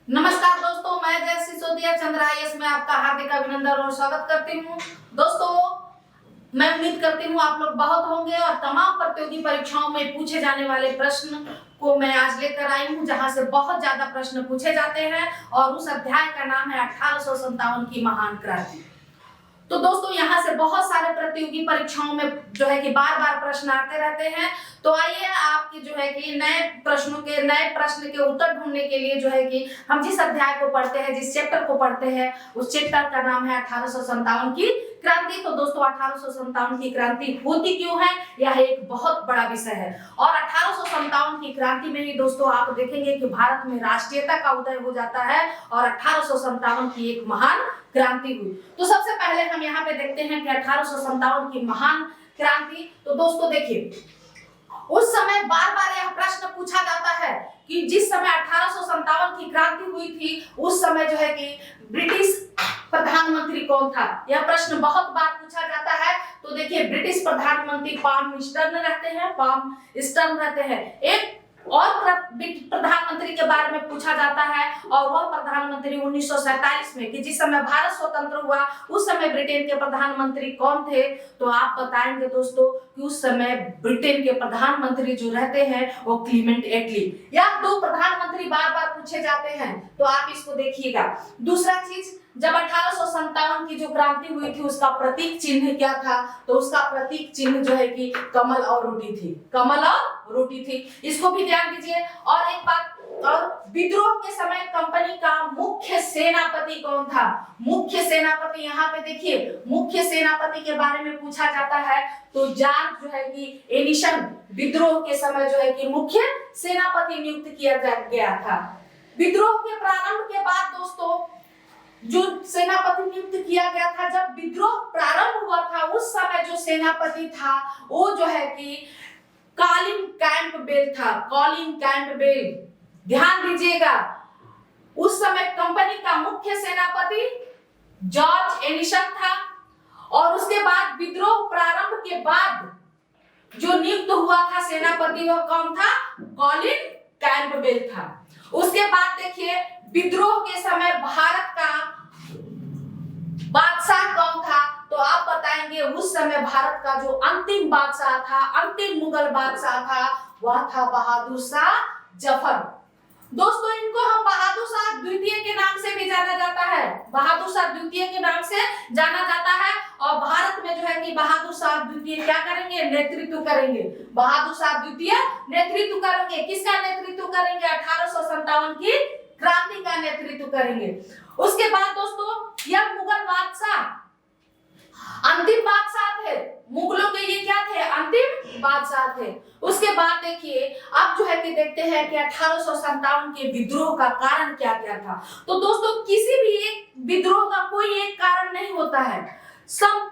नमस्कार दोस्तों, मैं जय सिसोदिया चंद्र आईएएस में आपका हार्दिक अभिनंदन और स्वागत करती हूँ। दोस्तों, मैं उम्मीद करती हूँ आप लोग बहुत होंगे और तमाम प्रतियोगी परीक्षाओं में पूछे जाने वाले प्रश्न को मैं आज लेकर आई हूँ, जहाँ से बहुत ज्यादा प्रश्न पूछे जाते हैं और उस अध्याय का नाम है 1857 की महान क्रांति। तो दोस्तों, यहाँ से बहुत सारे प्रतियोगी परीक्षाओं में जो है कि बार बार प्रश्न आते रहते हैं। तो आइए आपके जो है कि नए प्रश्न के उत्तर ढूंढने के लिए जो है कि हम जिस अध्याय को पढ़ते हैं, जिस चैप्टर को पढ़ते हैं, उस चैप्टर का नाम है 1857 की क्रांति। तो दोस्तों, 1857 की क्रांति होती क्यों है, यह एक बहुत बड़ा विषय है। और 1857 की क्रांति में ही दोस्तों आप देखेंगे कि भारत में राष्ट्रीयता का उदय हो जाता है और 1857 की एक महान क्रांति हुई। तो सबसे पहले हम यहाँ पे देखते हैं कि 1857 की महान क्रांति। तो दोस्तों देखिए, उस समय बार बार यह प्रश्न पूछा जाता है कि जिस समय 1857 की क्रांति हुई थी, उस समय जो है कि ब्रिटिश प्रधानमंत्री कौन था, यह प्रश्न बहुत बार पूछा जाता है। तो देखिए, ब्रिटिश प्रधानमंत्री पाम ईस्टर्न रहते हैं। एक और प्रधानमंत्री के बारे में पूछा जाता है और वह प्रधानमंत्री 1947 में, कि जिस समय भारत स्वतंत्र हुआ उस समय ब्रिटेन के प्रधानमंत्री कौन थे। तो आप बताएंगे दोस्तों कि उस समय ब्रिटेन के प्रधानमंत्री जो रहते हैं वो क्लीमेंट एटली। यह दो प्रधानमंत्री बार बार पूछे जाते हैं, तो आप इसको देखिएगा। दूसरा चीज, जब 1857 की जो क्रांति हुई थी उसका प्रतीक चिन्ह क्या था, तो उसका प्रतीक चिन्ह जो है कि कमल और रोटी थी। इसको भी ध्यान दीजिए। और एक बात, और विद्रोह के समय कंपनी का मुख्य सेनापति कौन था। मुख्य सेनापति, यहाँ पे देखिए, मुख्य सेनापति के बारे में पूछा जाता है। तो जॉर्ज जो है कि एडिसन विद्रोह के समय जो है कि मुख्य सेनापति नियुक्त किया गया था। विद्रोह के प्रारंभ के बाद दोस्तों जो सेनापति नियुक्त किया गया था, जब विद्रोह प्रारंभ हुआ था उस समय जो सेनापति था वो जो है कि कॉलिन कैंपबेल था। कॉलिन कैंपबेल, ध्यान दीजिएगा। उस समय कंपनी का मुख्य सेनापति जॉर्ज एडिसन था और उसके बाद विद्रोह प्रारंभ के बाद जो नियुक्त हुआ था सेनापति वह कौन था, कॉलिन कैंपबेल था। उसके बाद देखिए, विद्रोह के समय भारत का बादशाह कौन था, तो आप बताएंगे उस समय भारत का जो अंतिम बादशाह था, अंतिम मुगल बादशाह था, वह था बहादुर शाह जफर। दोस्तों, इनको हम बहादुर शाह द्वितीय के नाम से भी जाना जाता है। बहादुर शाह द्वितीय के नाम से जाना जाता है। और भारत में जो है कि बहादुर शाह द्वितीय क्या करेंगे, नेतृत्व करेंगे। बहादुर शाह द्वितीय नेतृत्व करेंगे। किसका नेतृत्व करेंगे, 1857 की क्रांति का नेतृत्व करेंगे। उसके बाद दोस्तों, यह मुगल बादशाह अंतिम बादशाह थे। मुगलों के ये क्या थे, अंतिम बादशाह थे। उसके बाद देखिए, अब जो है कि देखते हैं कि 1857 के विद्रोह का कारण क्या क्या था। तो दोस्तों, किसी भी एक विद्रोह का कोई एक कारण नहीं होता है, सब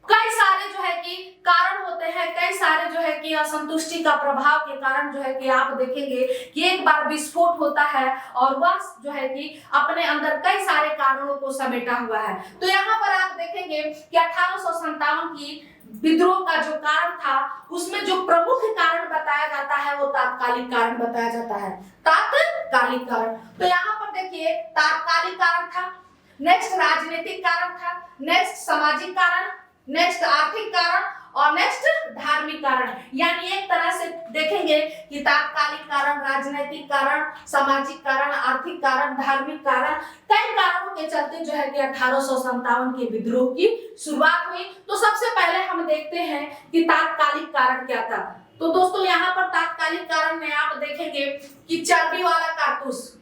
कई सारे जो है कि कारण होते हैं। कई सारे जो है कि असंतुष्टि का प्रभाव के कारण जो है कि आप देखेंगे कि एक बार विस्फोट होता है और वह जो है कि अपने अंदर कई सारे कारणों को समेटा हुआ है। तो यहाँ पर आप देखेंगे कि 1857 की विद्रोह का जो कारण था उसमें जो प्रमुख कारण बताया जाता है वो तात्कालिक कारण बताया जाता है। तात्कालिक कारण, तो यहाँ पर देखिए तात्कालिक कारण था, नेक्स्ट राजनीतिक कारण था, नेक्स्ट सामाजिक कारण, नेक्स्ट आर्थिक कारण और नेक्स्ट धार्मिक कारण। यानी एक तरह से देखेंगे कि तात्कालिक कारण, राजनीतिक कारण, सामाजिक कारण, आर्थिक कारण, धार्मिक कारण, कई कारणों के चलते जो है कि 1857 के विद्रोह की शुरुआत हुई। तो सबसे पहले हम देखते हैं कि तात्कालिक कारण क्या था। तो दोस्तों, यहाँ पर तात्कालिक कारण में आप देखेंगे कि चर्बी वाला कारतूस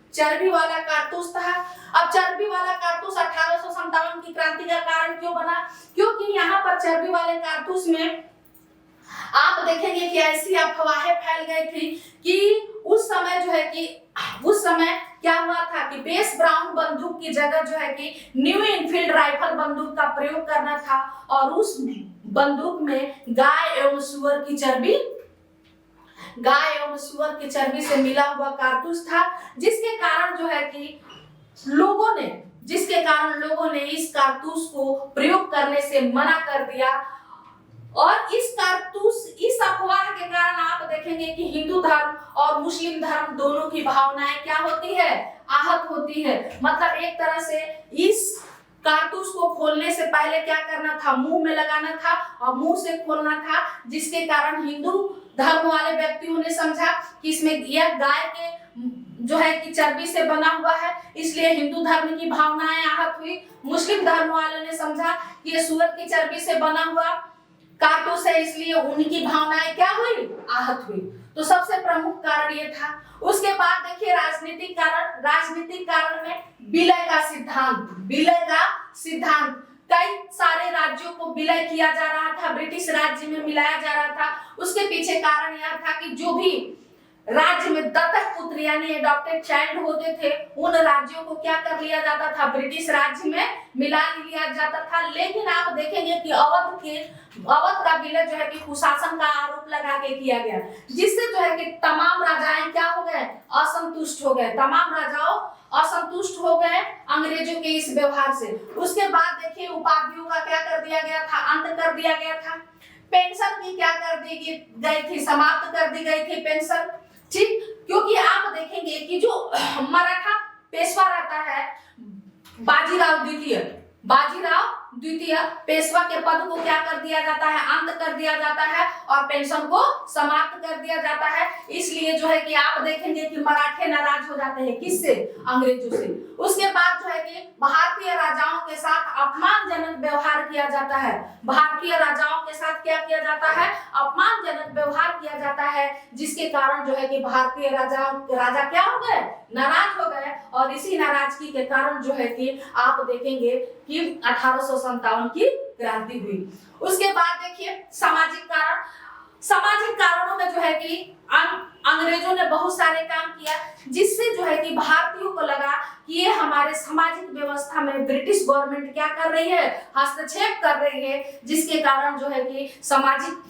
था। अब चर्बी वाला कारतूस 1857 की क्रांति का कारण क्यों बना, क्योंकि यहाँ पर चर्बी वाले कारतूस में आप देखेंगे कि ऐसी अफवाहें फैल गई थी कि उस समय क्या हुआ था कि बेस ब्राउन बंदूक की जगह जो है कि न्यू इनफील्ड राइफल बंदूक का प्रयोग करना था और उस बंदूक में गाय एवं सुअर की चर्बी से मिला हुआ कारतूस था, जिसके कारण लोगों ने इस कारतूस को प्रयोग करने से मना कर दिया। और इस अफवाह के कारण आप देखेंगे कि हिंदू धर्म और मुस्लिम धर्म दोनों की भावनाएं क्या होती है, आहत होती है। मतलब एक तरह से इस कारतूस को खोलने से पहले क्या करना था, मुंह में लगाना था और मुंह से खोलना था, जिसके कारण हिंदू धर्म वाले व्यक्तियों ने समझा कि इसमें यह गाय के जो है कि चर्बी से बना हुआ है, इसलिए हिंदू धर्म की भावनाएं आहत हुई। मुस्लिम धर्म वालों ने समझा कि ये सूअर की चर्बी से बना हुआ कारतूस है, इसलिए उनकी भावनाएं क्या हुई, आहत हुई। तो सबसे प्रमुख कारण ये था। उसके बाद देखिए राजनीतिक कारण। राजनीतिक कारण में विलय का सिद्धांत, विलय का सिद्धांत, कई सारे राज्यों को विलय किया जा रहा था, ब्रिटिश राज्य में मिलाया जा रहा था। उसके पीछे कारण यह था कि जो भी राज्य में दत्तक पुत्र यानी एडॉप्टेड चाइल्ड होते थे, उन राज्यों को क्या कर लिया जाता था, ब्रिटिश राज्य में मिला लिया जाता था। लेकिन आप देखेंगे कि अवध का विलय जो है कि कुशासन का आरोप लगा के किया गया, जिससे जो है कि तमाम राजाएं क्या हो गए, असंतुष्ट हो गए। तमाम राजाओं असंतुष्ट हो गए अंग्रेजों के इस व्यवहार से। उसके बाद देखिए उपाधियों का क्या कर दिया गया था, अंत कर दिया गया था। पेंशन की क्या कर दी गई थी, समाप्त कर दी गई थी पेंशन, ठीक। क्योंकि आप देखेंगे कि जो मराठा पेशवा रहता है बाजीराव द्वितीय पेशवा के पद को क्या कर दिया जाता है, अंत कर दिया जाता है और पेंशन को समाप्त कर दिया जाता है। इसलिए जो है कि आप देखेंगे कि मराठे नाराज हो जाते हैं, किससे, अंग्रेजों से। उसके बाद जो है कि भारतीय राजाओं के साथ अपमानजनक व्यवहार किया जाता है। भारतीय राजाओं के साथ क्या किया जाता है, अपमानजनक व्यवहार किया जाता है, जिसके कारण जो है कि भारतीय राजा क्या हो गए, नाराज हो गए। और इसी नाराजगी के कारण जो है कि आप देखेंगे कि 1857 की क्रांति हुई। उसके बाद देखिए सामाजिक कारण। सामाजिक कारणों में जो है कि अंग्रेजों ने बहुत सारे काम किया, जिससे जो है कि भारतीयों को लगा कि ये हमारे सामाजिक व्यवस्था में ब्रिटिश गवर्नमेंट क्या कर रही है, हस्तक्षेप कर रही है, जिसके कारण जो है कि सामाजिक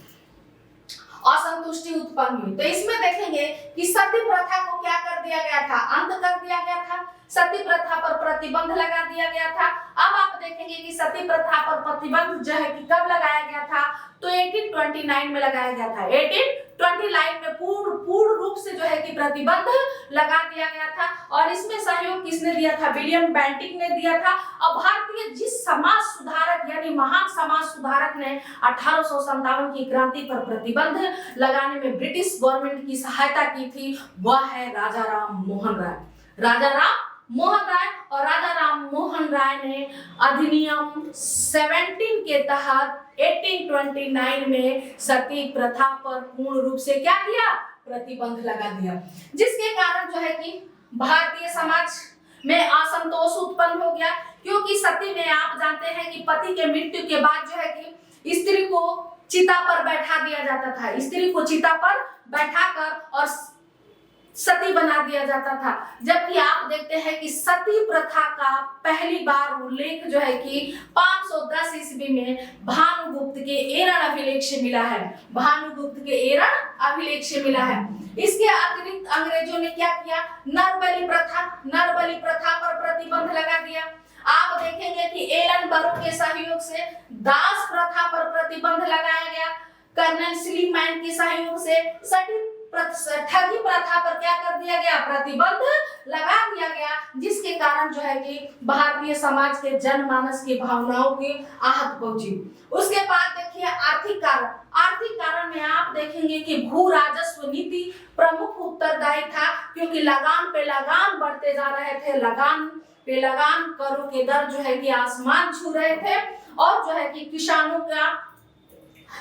असंतुष्टि उत्पन्न हुई। तो इसमें देखेंगे कि सती प्रथा को क्या कर दिया गया था, अंत कर दिया गया था। सती प्रथा पर प्रतिबंध लगा दिया गया था। अब आप देखेंगे कि सती प्रथा पर प्रतिबंध जो है कि कब लगाया गया था, तो 1829 में लगाया गया था। 1829 में पूर्ण रूप से जो है कि प्रतिबंध लगा दिया गया था। और इसमें सहयोग किसने दिया था, विलियम बेंटिक ने दिया था। और भारतीय जिस समाज सुधारक यानी महान समाज सुधारक ने 1857 की क्रांति पर प्रतिबंध लगाने में ब्रिटिश गवर्नमेंट की सहायता की थी, वह है राजा राम मोहन राय। राजा राम मोहन राय। और राजा राम मोहन राय ने अधिनियम 17 के तहत 1829 में सती प्रथा पर पूर्ण रूप से क्या किया, प्रतिबंध लगा दिया, जिसके कारण जो है कि भारतीय समाज में असंतोष उत्पन्न हो गया। क्योंकि सती में आप जानते हैं कि पति के मृत्यु के बाद जो है कि स्त्री को चिता पर बैठा दिया जाता था, स्त्री को चिता पर बैठाकर और सती बना दिया जाता था। जबकि आप देखते हैं कि सती प्रथा का पहली बार उल्लेख जो है कि 510 ईस्वी में भानुगुप्त के एरण अभिलेख से मिला है। भानुगुप्त के एरण अभिलेख से मिला है। इसके अतिरिक्त अंग्रेजों ने क्या किया, नरबलि प्रथा पर प्रतिबंध लगा दिया। आप देखेंगे कि एलन बरो के सहयोग से दास प्रथा पर प्रतिबंध लगाया गया। कर्नल स्लीमैन के सहयोग से ठगी प्रथा पर क्या कर दिया गया, प्रतिबंध लगा दिया गया, जिसके कारण जो है कि भारतीय समाज के जनमानस की भावनाओं की आहत पहुंची। उसके बाद देखिए आर्थिक कारण। आर्थिक कारण में आप देखेंगे कि भू राजस्व नीति प्रमुख उत्तरदायी था, क्योंकि लगान पे लगान बढ़ते जा रहे थे। लगान पे लगान करों के दर जो है कि आसमान छू रहे थे, और जो है कि किसानों का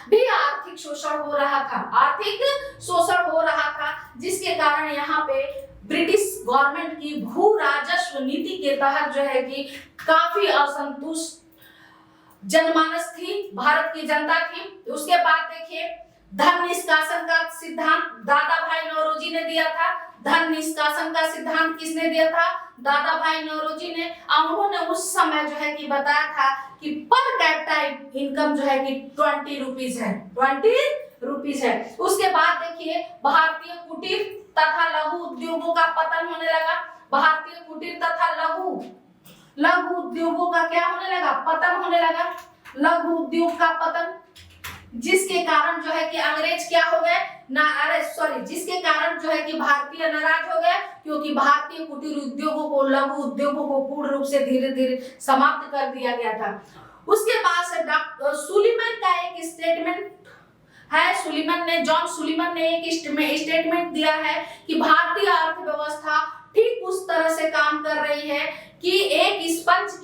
भी आर्थिक शोषण हो रहा था, आर्थिक शोषण हो रहा था, जिसके कारण यहाँ पे ब्रिटिश गवर्नमेंट की भू राजस्व नीति के तहत जो है कि काफी असंतुष्ट जनमानस थी, भारत की जनता थी। उसके बाद देखिए धन निष्कासन का सिद्धांत दादा भाई नौरोजी ने दिया था। धन निष्कासन का सिद्धांत किसने दिया था, दादा भाई नौरोजी ने। उन्होंने उस समय जो है कि बताया था कि पर कैपिटा इनकम जो है कि 20 रुपीज है, 20 रुपीज है। उसके बाद देखिए भारतीय कुटीर तथा लघु उद्योगों का पतन होने लगा। भारतीय कुटीर तथा लघु उद्योगों का क्या होने लगा, पतन होने लगा। लघु उद्योग का पतन, जिसके कारण जो है कि अंग्रेज क्या हो गए ना, अरे सॉरी, जिसके कारण जो है कि भारतीय नाराज हो गए, क्योंकि भारतीय कुटीर उद्योगों को, लघु उद्योगों को पूर्ण रूप से धीरे धीरे समाप्त कर दिया गया था। उसके बाद से डॉक्टर सुलीमन का एक स्टेटमेंट है, जॉन सुलीमन ने एक स्टेटमेंट दिया है कि भारतीय अर्थव्यवस्था ठीक उस तरह से काम कर रही है कि एक स्पंज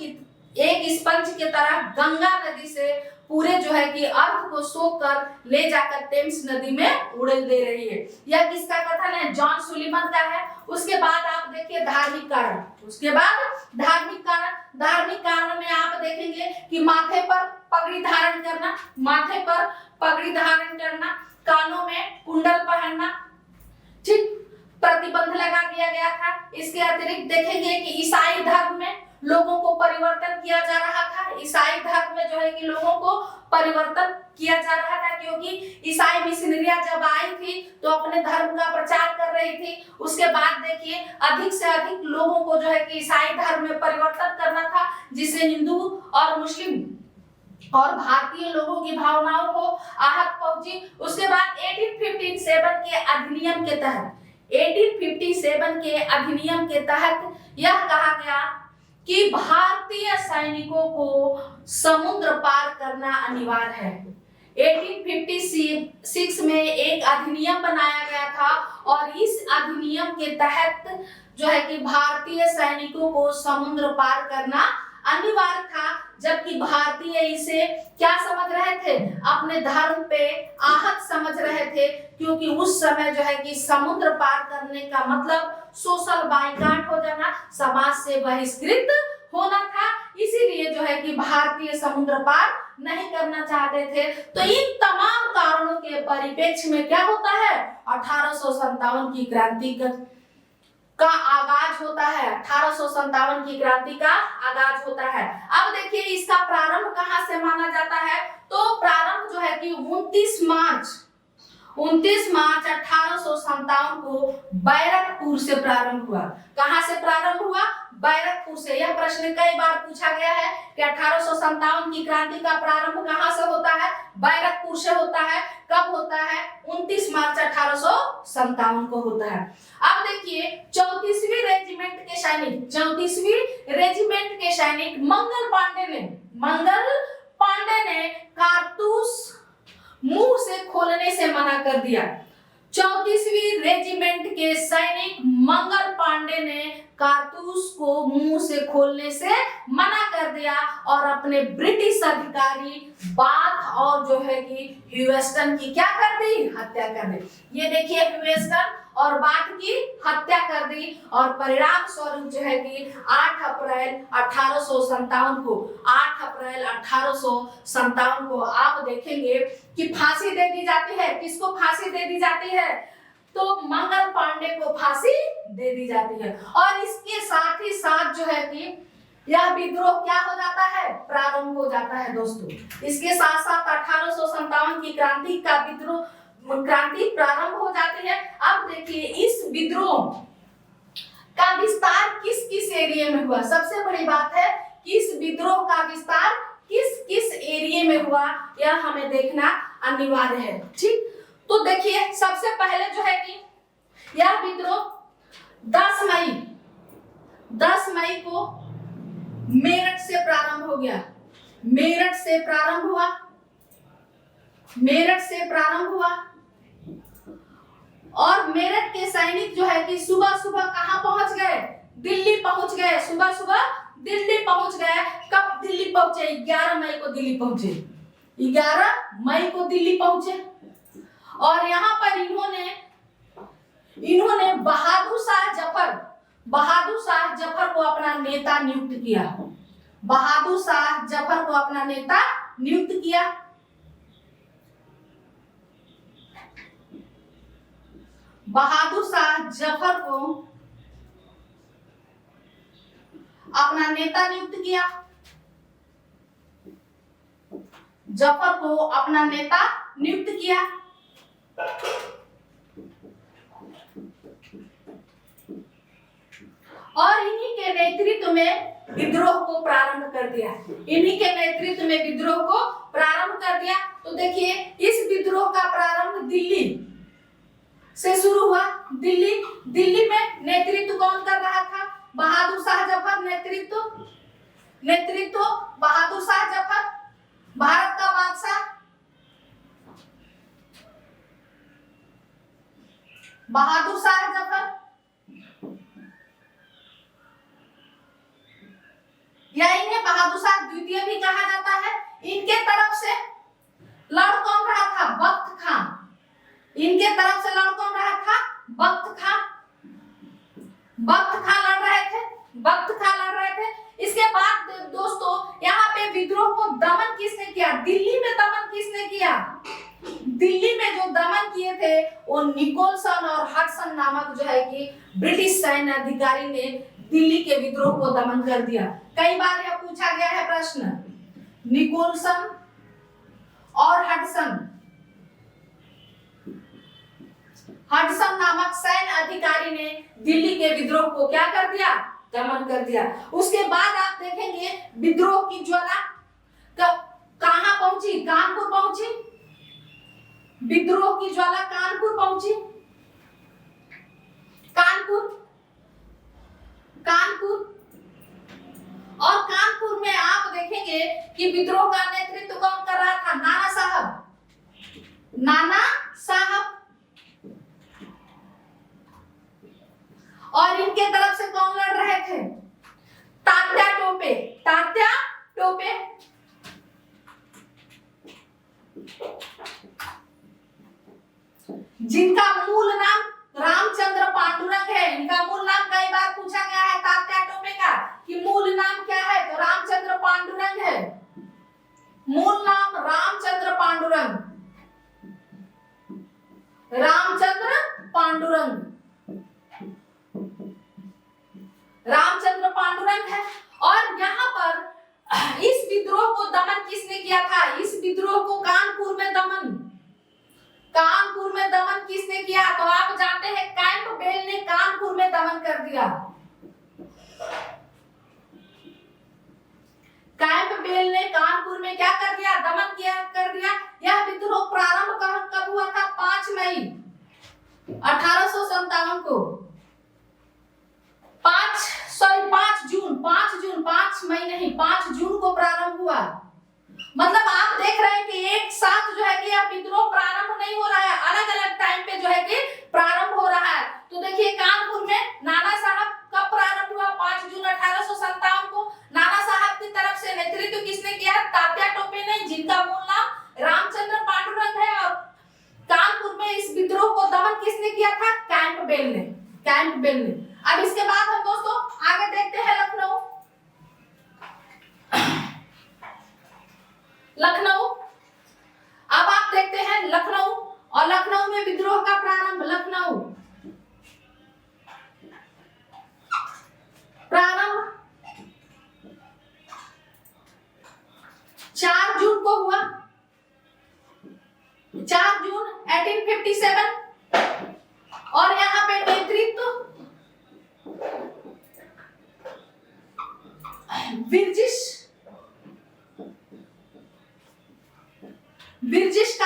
की तरह गंगा नदी से पूरे जो है कि अर्थ को सोख कर ले जाकर टेम्स नदी में उड़ेल दे रही है। यह किसका कथन है? जॉन सुलीमन का है। उसके बाद आप देखिए धार्मिक कारण, उसके बाद धार्मिक कारण में आप देखेंगे कि माथे पर पगड़ी धारण करना, कानों में कुंडल पहनना, ठीक, प्रतिबंध लगा दिया गया था। इसके अतिरिक्त देखेंगे कि ईसाई धर्म में लोगों को परिवर्तन किया जा रहा था। ईसाई धर्म में जो है कि लोगों को परिवर्तन किया जा रहा था, क्योंकि ईसाई मिशनरियां जब आई थी तो अपने धर्म का प्रचार कर रही थी। उसके बाद देखिए अधिक से अधिक लोगों को जो है कि ईसाई धर्म में परिवर्तन करना था, जिससे हिंदू और मुस्लिम और भारतीय लोगों की भावनाओं को आहत पहुंची। उसके बाद 1857 के अधिनियम के तहत यह कहा गया कि भारतीय सैनिकों को समुद्र पार करना अनिवार्य है। 1856 में एक अधिनियम बनाया गया था और इस अधिनियम के तहत जो है कि भारतीय सैनिकों को समुद्र पार करना अनिवार्य था, जबकि भारतीय इसे क्या समझ रहे थे? अपने धर्म पे आहत समझ रहे थे, क्योंकि उस समय जो है कि समुद्र पार करने का मतलब सोशल बाइकाट हो जाना, समाज से बहिष्कृत होना था। इसीलिए जो है कि भारतीय समुद्र पार नहीं करना चाहते थे। तो इन तमाम कारणों के परिप्रेक्ष्य में क्या होता है? 1857 की क्रांति का आगाज होता है। 1857 की क्रांति का आगाज होता है। अब देखिए इसका प्रारंभ कहां से माना जाता है? तो प्रारंभ जो है कि 29 मार्च 1857 को बैरकपुर से प्रारंभ हुआ। कहां से प्रारंभ हुआ? बैरकपुर से। यह प्रश्न कई बार पूछा गया है कि 1857 की क्रांति का प्रारंभ कहां से होता है? बैरकपुर से होता है। कब होता है? 29 मार्च 1857 को होता है। अब देखिए 34वीं रेजिमेंट के सैनिक मंगल पांडे ने कारतूस मुंह से खोलने से मना कर दिया। 34वीं रेजिमेंट के सैनिक मंगल पांडे ने कारतूस को मुंह से खोलने से मना कर दिया और अपने ब्रिटिश अधिकारी बाथ और जो है कि ह्यूस्टन की क्या कर दी? हत्या कर दी। ये देखिए ह्यूस्टन और बाथ की हत्या कर दी और परिणाम स्वरूप जो है कि 8 अप्रैल 1857 को आप देखेंगे कि फांसी दे दी जाती है। किसको फांसी दे दी जाती है? तो मंगल पांडे को फांसी दे दी जाती है। और इसके साथ ही साथ जो है कि यह विद्रोह क्या हो जाता है? प्रारंभ हो जाता है दोस्तों। इसके साथ साथ 1857 की क्रांति प्रारंभ हो जाती है। अब देखिए इस विद्रोह का विस्तार किस किस एरिया में हुआ? सबसे बड़ी बात है कि इस विद्रोह का विस्तार किस किस एरिया में हुआ, यह हमें देखना अनिवार्य है। ठीक, तो देखिए सबसे पहले जो है कि यह विद्रोह 10 मई को मेरठ से प्रारंभ हो गया। मेरठ से प्रारंभ हुआ और मेरठ के सैनिक जो है कि सुबह सुबह कहां पहुंच गए? दिल्ली पहुंच गए। सुबह दिल्ली पहुंच गए। कब दिल्ली पहुंचे? 11 मई को दिल्ली पहुंचे। 11 मई को दिल्ली पहुंचे और यहाँ पर इन्होंने बहादुर शाह जफर को अपना नेता नियुक्त किया। बहादुर शाह जफर को अपना नेता नियुक्त किया। बहादुर शाह जफर को अपना नेता नियुक्त किया। जफर को अपना नेता नियुक्त किया। और इन्हीं के नेतृत्व में विद्रोह को प्रारंभ कर दिया। तो तो देखिए इस विद्रोह का प्रारंभ दिल्ली से शुरू हुआ। दिल्ली में नेतृत्व कौन कर रहा था? बहादुर शाह जफर। नेतृत्व बहादुर शाह जफर, भारत का बादशाह बहादुर शाह जफर, या इन्हें बहादुर शाह द्वितीय भी कहा जाता है। इनके तरफ से लड़ कौन रहा था? बख्त खान। इनके तरफ से लड़ कौन रहा था? बख्त खान लड़ रहे थे। इसके बाद दोस्तों यहाँ पे विद्रोह को दमन किसने किया? दिल्ली में दमन किसने किया? दिल्ली में जो दमन किए थे वो निकोलसन और हडसन नामक जो है कि ब्रिटिश सैन्य अधिकारी ने दिल्ली के विद्रोह को दमन कर दिया। कई बार यह पूछा गया है प्रश्न, निकोलसन और हडसन नामक सैन्य अधिकारी ने दिल्ली के विद्रोह को क्या कर दिया? दमन कर दिया। उसके बाद आप देखेंगे विद्रोह की ज्वाला कहां पहुंची? कानपुर पहुंची। विद्रोह की ज्वाला कानपुर पहुंची। और कानपुर में आप देखेंगे कि विद्रोह का नेतृत्व कौन कर रहा था? नाना साहब। और इनके तरफ से कौन लड़ रहे थे? तात्या टोपे। जिनका मूल नाम रामचंद्र पांडुरंग है। इनका मूल नाम कई बार पूछा गया है तात्या टोपे का कि मूल नाम क्या है? तो रामचंद्र पांडुरंग है। मूल नाम रामचंद्र पांडुरंग है। और यहाँ पर इस विद्रोह को दमन किसने किया था? इस विद्रोह को कानपुर में दमन किसने किया? तो आप जानते हैं कैंपबेल ने कानपुर में दमन कर दिया। कैंपबेल ने कानपुर में क्या कर दिया? दमन कर दिया। यह विद्रोह प्रारंभ कब हुआ था? 5 मई 1857 को। 5 जून को प्रारंभ हुआ। मतलब आप देख रहे हैं कि एक साथ जो है कि यह विद्रोह प्रारंभ नहीं हो रहा है, अलग अलग टाइम पे जो है कि प्रारंभ हो रहा है। तो देखिए कानपुर में नाना साहब कब प्रारंभ हुआ? 5 जून 1857 को। नाना साहब की तरफ से नेतृत्व किसने किया? तात्या टोपे ने, जिनका मूल नाम रामचंद्र पांडुरंग है। और कानपुर में इस विद्रोह को दमन किसने किया था? कैंपबेल ने। अब इसके बाद हम दोस्तों आगे देखते हैं लखनऊ। अब आप देखते हैं लखनऊ, और लखनऊ में विद्रोह का प्रारंभ। प्रारंभ 4 जून को हुआ। 4 जून 1857। और यहाँ पे नेतृत्व बिरजिश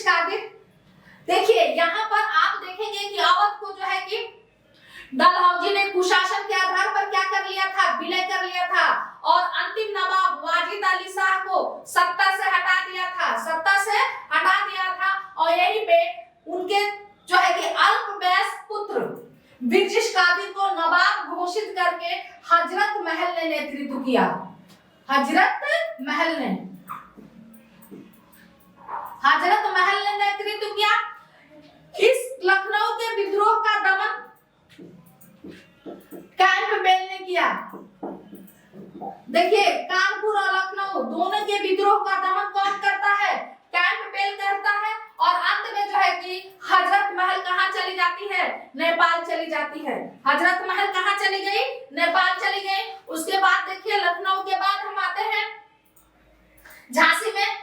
कादिर। देखिए यहाँ पर आप देखेंगे कि अवध को जो है कि डलहौजी ने कुशासन के आधार पर क्या कर लिया था? विलय कर लिया था। और अंतिम नवाब वाजिद अली शाह को सत्ता से हटा दिया था। और यहीं पे उनके जो है कि अल्पवयस्क पुत्र बिरजिश कादिर को नवाब घोषित करके हजरत महल ने नेतृत्व किया। हजरत महल ने नेतृत्व किया। इस लखनऊ के विद्रोह का दमन कैंपबेल ने किया। देखिए कानपुर और लखनऊ दोनों के विद्रोह का दमन कौन करता है? कैंपबेल करता है। और अंत में जो है कि हजरत महल कहाँ चली जाती है? नेपाल चली जाती है। हजरत महल कहाँ चली गई? नेपाल चली गई। उसके बाद देखिए लखनऊ के बाद हम आते हैं झांसी में।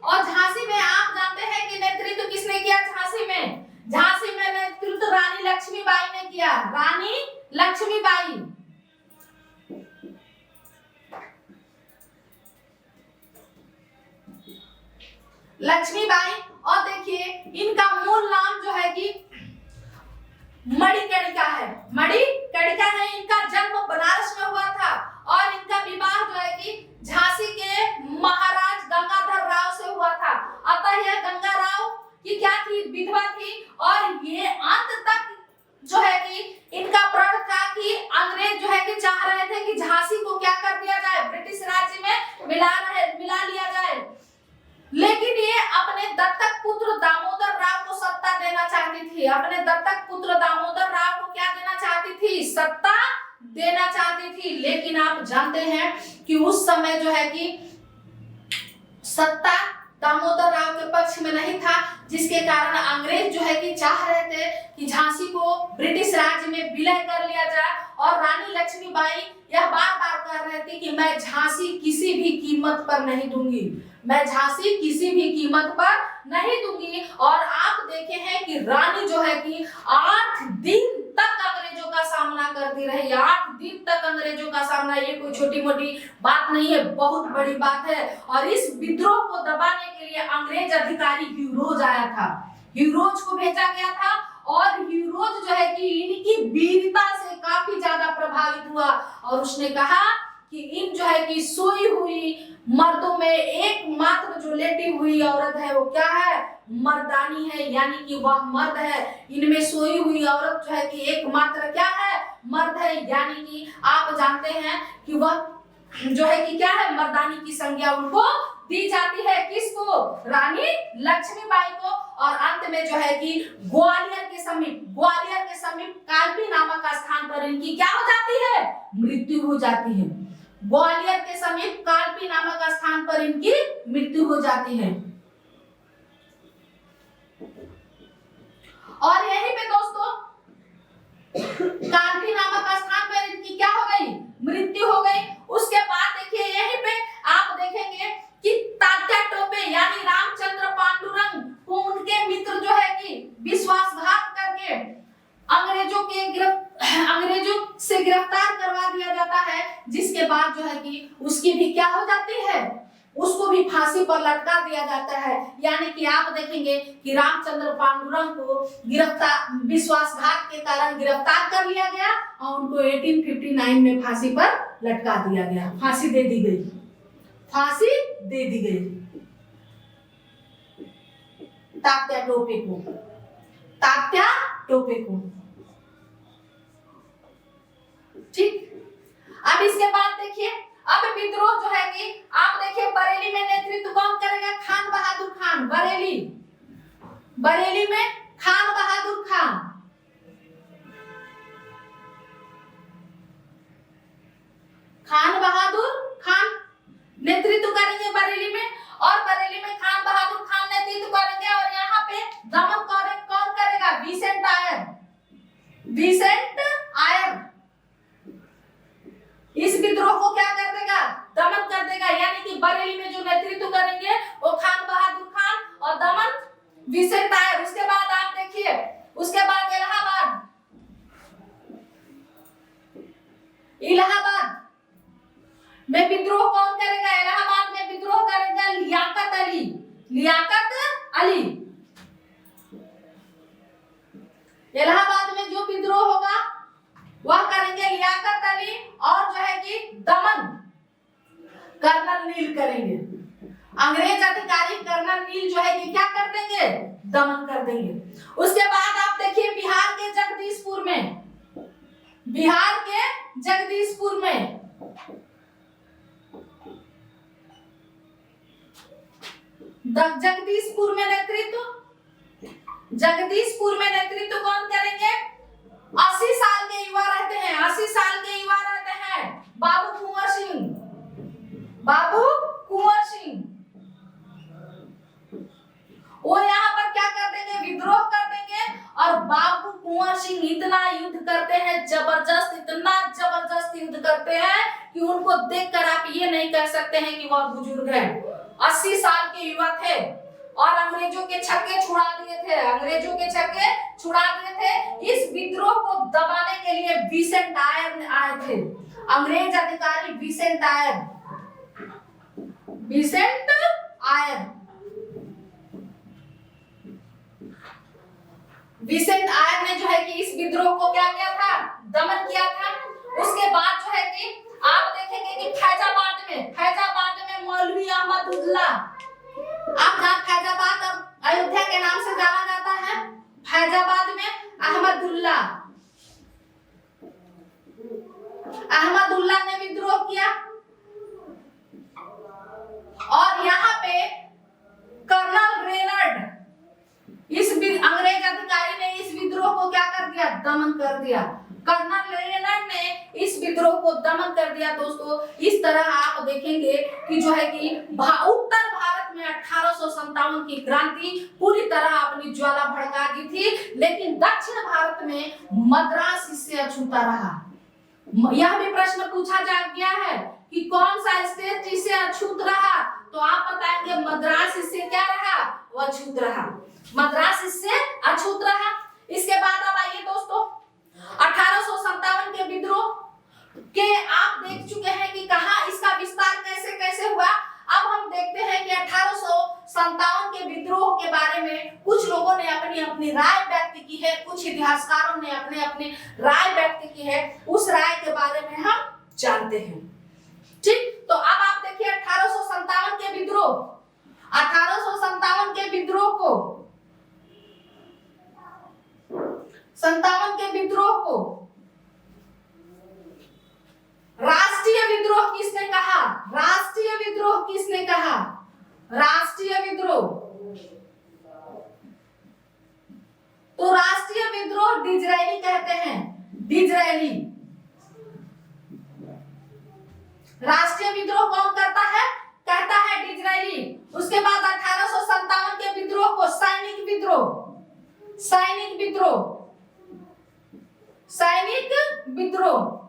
और झांसी में आप जानते हैं कि नेतृत्व किसने किया? झांसी में नेतृत्व रानी लक्ष्मीबाई ने किया। किया? रानी लक्ष्मीबाई। लक्ष्मीबाई। और देखिए इनका मूल नाम जो है कि मणिकर्णिका है। मणिकर्णिका है। इनका जन्म बनारस में हुआ था और इनका विवाह जो है कि झांसी के महाराज गंगाधर राव से हुआ था। अतः यह गंगा राव की क्या थी? विधवा थी। और ये अंत तक जो है कि इनका प्रण था कि अंग्रेज जो है कि चाह रहे थे कि झांसी को क्या कर दिया जाए? ब्रिटिश राज्य में मिला लिया जाए। लेकिन ये अपने दत्तक पुत्र दामोदर राव को सत्ता देना चाहती थी। अपने दत्तक पुत्र दामोदर राव को क्या देना चाहती थी? सत्ता देना चाहती थी। लेकिन आप जानते हैं कि उस समय जो है कि सत्ता दामोदर राव के पक्ष में नहीं था, जिसके कारण अंग्रेज जो है कि चाह रहे थे कि झांसी को ब्रिटिश राज्य में विलय कर लिया जाए। और रानी लक्ष्मीबाई यह बार बार कह रहे थे कि मैं झांसी किसी भी कीमत पर नहीं दूंगी, मैं झांसी किसी भी कीमत पर नहीं दूंगी। और आप देखे हैं कि रानी जो है कि 8 दिन तक अंग्रेजों का सामना करती रही। 8 दिन तक अंग्रेजों का सामना, ये कोई छोटी मोटी बात नहीं है, बहुत बड़ी बात है। और इस विद्रोह को दबाने के लिए अंग्रेज अधिकारी ह्यूरोज आया था। ह्यूरोज को भेजा गया था और ह्यूरोज जो है कि इनकी वीरता से काफी ज्यादा प्रभावित हुआ और उसने कहा कि इन जो है कि सोई हुई मर्दों में एकमात्र जो लेटी हुई औरत है वो क्या है? मर्दानी है, यानी कि वह मर्द है। इनमें सोई हुई औरत जो है कि एकमात्र क्या है? मर्द है। यानी कि आप जानते हैं कि वह जो है कि क्या है? मर्दानी की संज्ञा उनको दी जाती है। किसको? रानी लक्ष्मीबाई को। और अंत में जो है कि ग्वालियर के समीप कालपी नामक स्थान पर इनकी क्या हो जाती है? मृत्यु हो जाती है। ग्वालियर के समीप कालपी नामक स्थान पर इनकी मृत्यु हो जाती है। और यहीं पे दोस्तों कालपी नामक स्थान पर इनकी क्या हो गई? मृत्यु हो गई। उसके बाद देखिए यहीं पे आप देखेंगे कि तात्या टोपे यानी रामचंद्र पांडुरंग को उनके मित्र जो है कि विश्वासघात करके अंग्रेजों से गिरफ्तार करवा दिया जाता है, जिसके बाद जो है कि उसकी भी क्या हो जाती है? उसको भी फांसी पर लटका दिया जाता है। यानी कि आप देखेंगे कि रामचंद्र पांडुरंग को विश्वासघात के कारण गिरफ्तार कर लिया गया और उनको 1859 में फांसी पर लटका दिया गया। फांसी दे दी गई। तात्या टोपे को। ठीक। अब इसके बाद देखिए, अब विद्रोह जो है कि आप देखिए बरेली में नेतृत्व कौन करेगा? खान बहादुर खान। बरेली में खान बहादुर खान। नेतृत्व करेंगे बरेली में। और बरेली में खान बहादुर खान नेतृत्व करेंगे। और यहाँ पे दमन कौन करेगा? विसेंट आयर इस विद्रोह को क्या कर देगा? दमन कर देगा। यानी कि बरेली में जो नेतृत्व करेंगे वो खान बहादुर खान और दमन विसेंट आयर। उसके बाद आप देखिए, उसके बाद इलाहाबाद में विद्रोह कौन करेगा? इलाहाबाद में विद्रोह करेगा लियाकत अली। इलाहाबाद में जो विद्रोह होगा वह करेंगे लियाकत अली और जो है कि दमन कर्नल नील करेंगे। अंग्रेज अधिकारी कर्नल नील जो है कि क्या कर देंगे? दमन कर देंगे। उसके बाद आप देखिए बिहार के जगदीशपुर में जगदीशपुर में नेतृत्व कौन करेंगे? 80 साल के युवा रहते हैं बाबू कुंवर सिंह। वो यहाँ पर क्या कर देंगे? विद्रोह कर देंगे। और बाबू कुंवर सिंह इतना युद्ध करते हैं, इतना जबरदस्त युद्ध करते हैं कि उनको देखकर आप ये नहीं कह सकते हैं कि वह बुजुर्ग है। 80 साल के युवा थे और अंग्रेजों के छक्के छुड़ा दिए थे, अंग्रेजों के छक्के छुड़ा दिए थे। इस विद्रोह को दबाने के लिए विसेंट आयर आए थे, अंग्रेज अधिकारी विसेंट आयर, विसेंट आयर, विसेंट आयर ने जो है कि इस विद्रोह को क्या किया था, दमन किया था। उसके बाद जो है कि आप देखेंगे कि फैजाबाद में मौलवी अहमदुल्ला, आप जहाँ फैजाबाद और अयोध्या के नाम से जाना जाता है, फैजाबाद में अहमदुल्ला ने विद्रोह किया। और यहाँ पे कर्नल रेनल्ड, इस अंग्रेज अधिकारी ने इस विद्रोह को क्या कर दिया, दमन कर दिया। कर्नल रेनल्ड ने इस विद्रोह को दमन कर दिया। दोस्तों इस तरह आप देखेंगे कि जो है कि उत्तर भारत में 1857 की क्रांति पूरी तरह अपनी ज्वाला भड़का दी थी, लेकिन दक्षिण भारत में मद्रास इससे अछूता रहा। यह भी प्रश्न पूछा जा गया है कि कौन सा स्टेट इससे अछूत रहा, तो आप बताएंगे मद्रास इससे क्या रहा, वह अछूत रहा, मद्रास इससे अछूत रहा। इसके बाद अब आइए दोस्तों 1857 के विद्रोह के आप देख चुके हैं कि कहां इसका विस्तार कैसे कैसे हुआ। अब हम देखते हैं कि 1857 के विद्रोह के बारे में कुछ लोगों ने अपनी अपनी राय व्यक्त की है, कुछ इतिहासकारों ने अपने अपने राय व्यक्त की है, उस राय के बारे में हम जानते हैं। ठीक, तो अब आप देखिए 1857 के विद्रोह, 1857 के विद्रोह को, 57 के विद्रोह को राष्ट्रीय विद्रोह किसने कहा, राष्ट्रीय विद्रोह किसने कहा, राष्ट्रीय विद्रोह, तो राष्ट्रीय विद्रोह डिज़रायली कहते हैं, डिज़रायली। राष्ट्रीय विद्रोह कौन करता है, कहता है डिज़रायली। उसके बाद 1857 के विद्रोह को सैनिक विद्रोह, सैनिक विद्रोह, सैनिक विद्रोह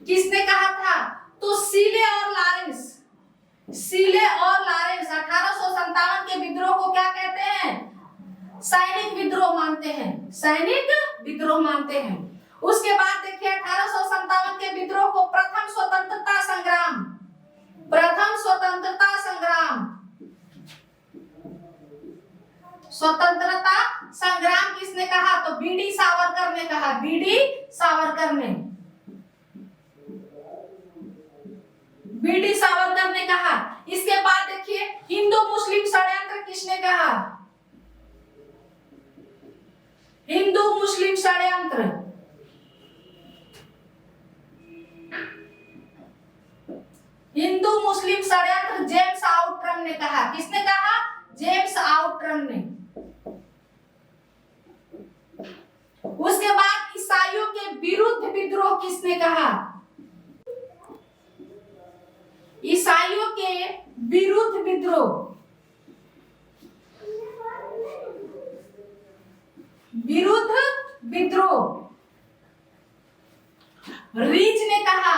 किसने कहा था, तो सीले और लॉरेंस, सीले और लॉरेंस 1857 के विद्रोह को क्या कहते हैं, सैनिक विद्रोह मानते हैं, सैनिक विद्रोह मानते हैं। उसके बाद देखिए 1857 के विद्रोह को प्रथम स्वतंत्रता संग्राम, प्रथम स्वतंत्रता संग्राम, स्वतंत्रता संग्राम किसने कहा, तो बीडी सावरकर ने कहा, बीडी सावरकर ने, बीडी सावरकर ने कहा। इसके बाद देखिए हिंदू मुस्लिम षड्यंत्र किसने कहा, हिंदू मुस्लिम षड्यंत्र, हिंदू मुस्लिम षड्यंत्र जेम्स आउट्रम ने कहा, किसने कहा, जेम्स आउट्रम ने। उसके बाद ईसाइयों के विरुद्ध विद्रोह किसने कहा, ईसाइयों के विरुद्ध विद्रोह, विरुद्ध विद्रोह रीच ने कहा,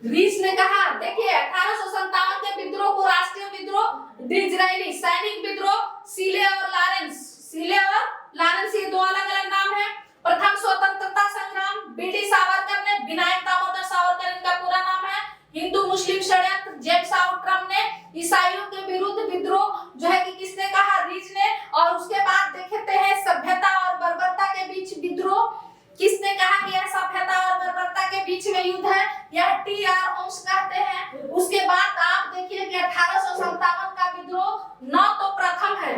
रीच ने कहा। देखिए 1857 के विद्रोह को राष्ट्रीय विद्रोह डिज़रायली, सैनिक विद्रोह सीले और लॉरेंस, सीले और लॉरेंस ये दो अलग अलग नाम है। प्रथम स्वतंत्रता संग्राम बीडी सावरकर ने, विनायक दामोदर सावरकर इनका पूरा नाम है। हिंदू मुस्लिम षड्यंत्र जेम्स आउट्रम ने। ईसाइयों के विरुद्ध विद्रोह जो है कि किसने कहा, रीच ने। और उसके बाद देखते हैं सभ्यता और बर्बरता के बीच विद्रोह, किसने कहा कि यह सभ्यता और बर्बरता के बीच में युद्ध है, यह टी.आर. होम्स कहते हैं। उसके बाद आप देखिए कि 1857 का विद्रोह न तो प्रथम है,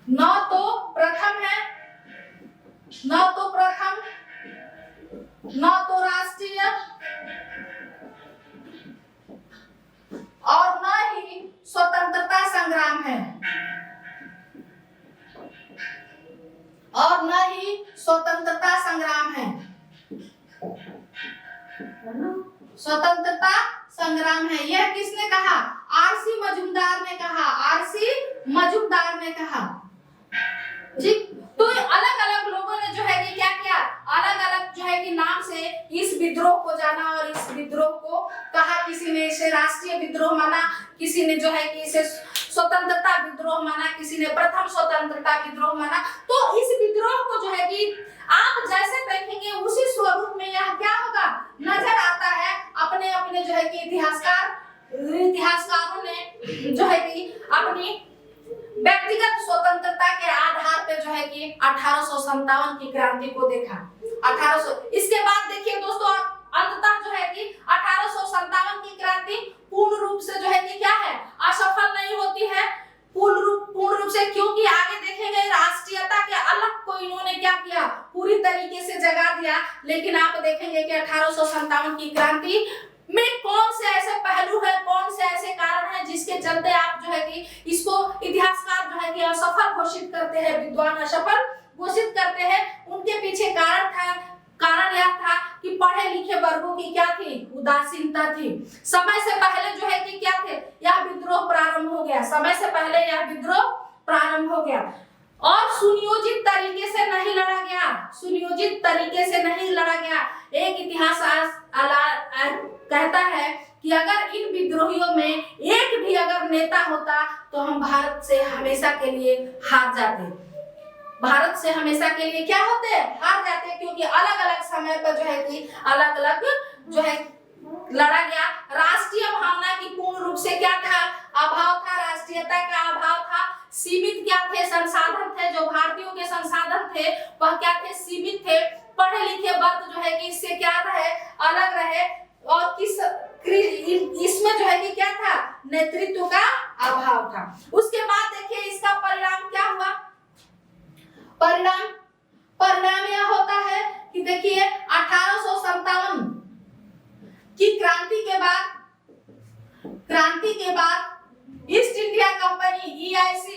न तो प्रथम है, न तो प्रथम, न तो राष्ट्रीय और न ही स्वतंत्रता संग्राम है, और न ही स्वतंत्रता संग्राम है, स्वतंत्रता संग्राम है। यह किसने कहा, आरसी मजूमदार ने कहा, आरसी मजूमदार ने कहा। ठीक, तो अलग अलग लोगों ने जो है कि क्या किया, अलग अलग जो है कि नाम से इस विद्रोह को जाना और इस विद्रोह को कहा। किसी ने इसे राष्ट्रीय विद्रोह माना, किसी ने जो है कि इसे स्वतंत्रता विद्रोह माना, किसी ने प्रथम स्वतंत्रता विद्रोह माना। तो इस विद्रोह को जो है कि आप जैसे देखेंगे उसी स्वरूप में यह क्या होगा, नजर आता है। अपने अपने जो है कि इतिहासकारों ने जो है कि अपनी व्यक्तिगत स्वतंत्रता के आधार पे जो है कि 1857 की क्रांति को देखा। 1800 इसके बाद देखिए दोस्तों, अंततः जो है कि 1857 की क्रांति पूर्ण रूप से जो है कि क्या है, असफल नहीं होती है पूर्ण रूप से, क्योंकि आगे देखेंगे राष्ट्रीयता के अलग को इन्होंने क्या किया, पूरी तरीके से जगा दिया। लेकिन आप देखेंगे कि 1857 की क्रांति में कौन से ऐसे पहलू है, कौन से ऐसे कारण है जिसके चलते आप जो है कि इसको इतिहासकार जो है कि असफल घोषित करते हैं, विद्वान असफल घोषित करते हैं। उनके पीछे कारण यह था कि पढ़े लिखे वर्गों की क्या थी, उदासीनता थी। समय से पहले जो है कि क्या थे, यह विद्रोह प्रारंभ हो गया, समय से पहले यह विद्रोह प्रारंभ हो गया और सुनियोजित तरीके से नहीं लड़ा गया, सुनियोजित तरीके से नहीं लड़ा गया। एक इतिहास कहता है कि अगर इन विद्रोहियों में एक भी अगर नेता होता तो हम भारत से हमेशा के लिए हार जाते, भारत से हमेशा के लिए क्या होते, हार जाते, क्योंकि अलग अलग समय पर जो है कि अलग अलग जो है लड़ा गया। राष्ट्रीय भावना की पूर्ण रूप से क्या था, अभाव था, राष्ट्रीयता का अभाव था। सीमित क्या थे, संसाधन थे, जो भारतीयों के संसाधन थे वह क्या थे, सीमित थे। पढ़े लिखे वर्ग जो है कि इससे क्या रहे, अलग रहे। और इसमें जो है कि क्या था, नेतृत्व का अभाव था। उसके बाद देखिए इसका परिणाम क्या हुआ, परिणाम यह होता है कि देखिए 1857 की क्रांति के बाद east India company EIC,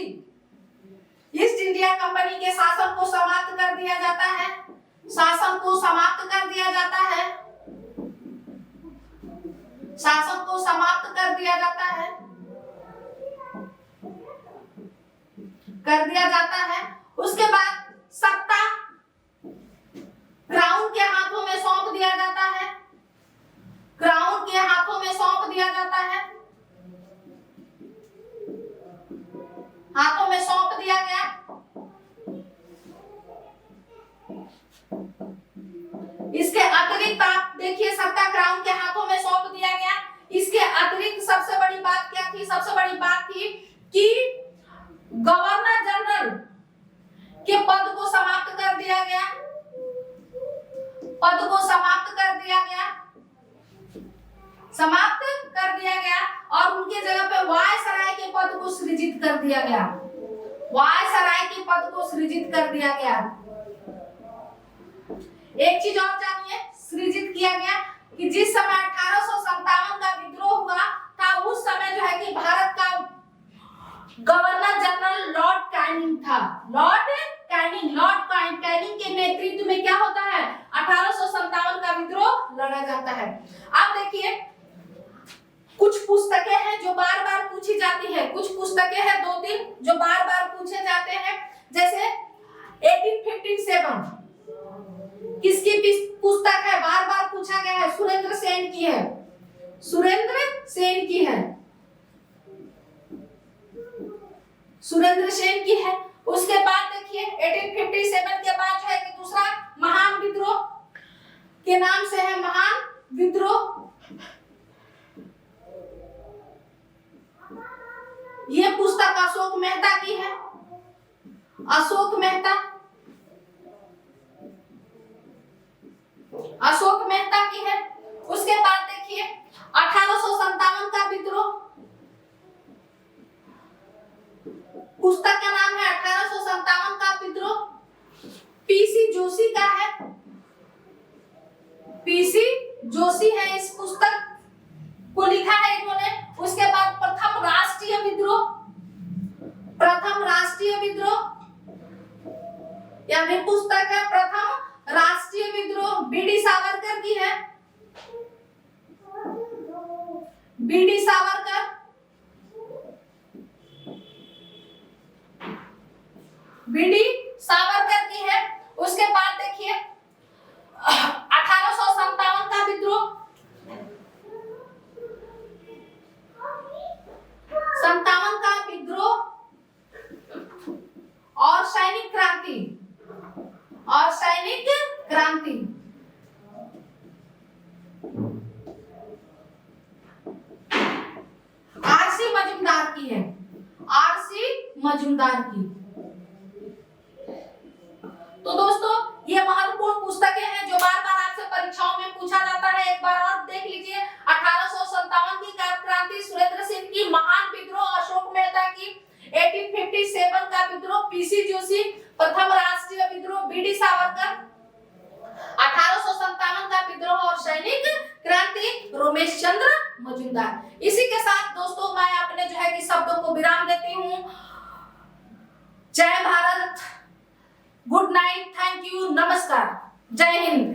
east India company के शासन को समाप्त कर दिया जाता है, शासन को समाप्त कर दिया जाता है, शासन को समाप्त कर दिया जाता है, कर दिया जाता है। उसके बाद सत्ता क्राउन के हाथों में सौंप दिया जाता है, क्राउन के हाथों में सौंप दिया जाता है, हाथों में सौंप दिया गया। इसके अतिरिक्त आप देखिए सत्ता क्राउन के हाथों में सौंप दिया गया। इसके अतिरिक्त सबसे बड़ी बात क्या थी, सबसे बड़ी बात थी कि गवर्नर जनरल के पद को समाप्त कर दिया गया, पद को समाप्त कर दिया गया, समाप्त कर दिया गया और उनके जगह पे वायसराय के पद को सृजित कर दिया गया, वायसराय के पद को सृजित कर दिया गया। एक चीज और जानिए, सृजित किया गया कि जिस समय 1857 का विद्रोह हुआ था उस समय जो है कि भारत का गवर्नर जनरल लॉर्ड कैनिंग था। लॉर्ड कैनिंग के नेतृत्व में क्या होता है, 1857 का विद्रोह लड़ा जाता है। अब देखिए कुछ पुस्तकें हैं जो बार बार पूछी जाती है, कुछ पुस्तकें हैं 2-3 जो बार बार पूछे जाते हैं। जैसे 1857 किसकी पुस्तक है, बार बार पूछा गया है, सुरेंद्र सेन की है, सुरेंद्र सेन की है, सुरेंद्र सेन की है। उसके बाद देखिए 1857 के बाद जो है कि दूसरा महान विद्रोह के नाम से है, महान विद्रोह। ये पुस्तक अशोक मेहता की है, अशोक मेहता, अशोक मेहता की है। उसके बाद देखिए 1857 का विद्रोह, पुस्तक का नाम है 1857 का विद्रोह, PC जोशी का है, PC जोशी है इस पुस्तक को लिखा है इन्होंने। उसके बाद प्रथम राष्ट्रीय विद्रोह, प्रथम राष्ट्रीय विद्रोह यह भी पुस्तक है, प्रथम राष्ट्रीय विद्रोह BD सावरकर की है, BD सावरकर, BD सावरकर की है। उसके बाद देखिए 1857 का विद्रोह, 57 का विद्रोह मजुमदार की। तो दोस्तों ये महत्वपूर्ण पुस्तकें हैं जो बार बार आपसे परीक्षाओं में पूछा जाता है। एक बार और देख लीजिए, 1857 की क्रांति, सुरेंद्र सिंह की महान विद्रोह, अशोक मेहता की 1857 का विद्रोह, पीसी जोशी प्रथम राष्ट्रीय विद्रोह, बीडी सावरकर 1857 का विद्रोह और सैनिक क्रांति, रोमेश चंद्र मजुमदार। इसी के साथ दोस्तों मैं अपने जो है कि शब्दों को विराम देती हूँ। जय Bharat, good night, thank you, नमस्कार, जय हिंद।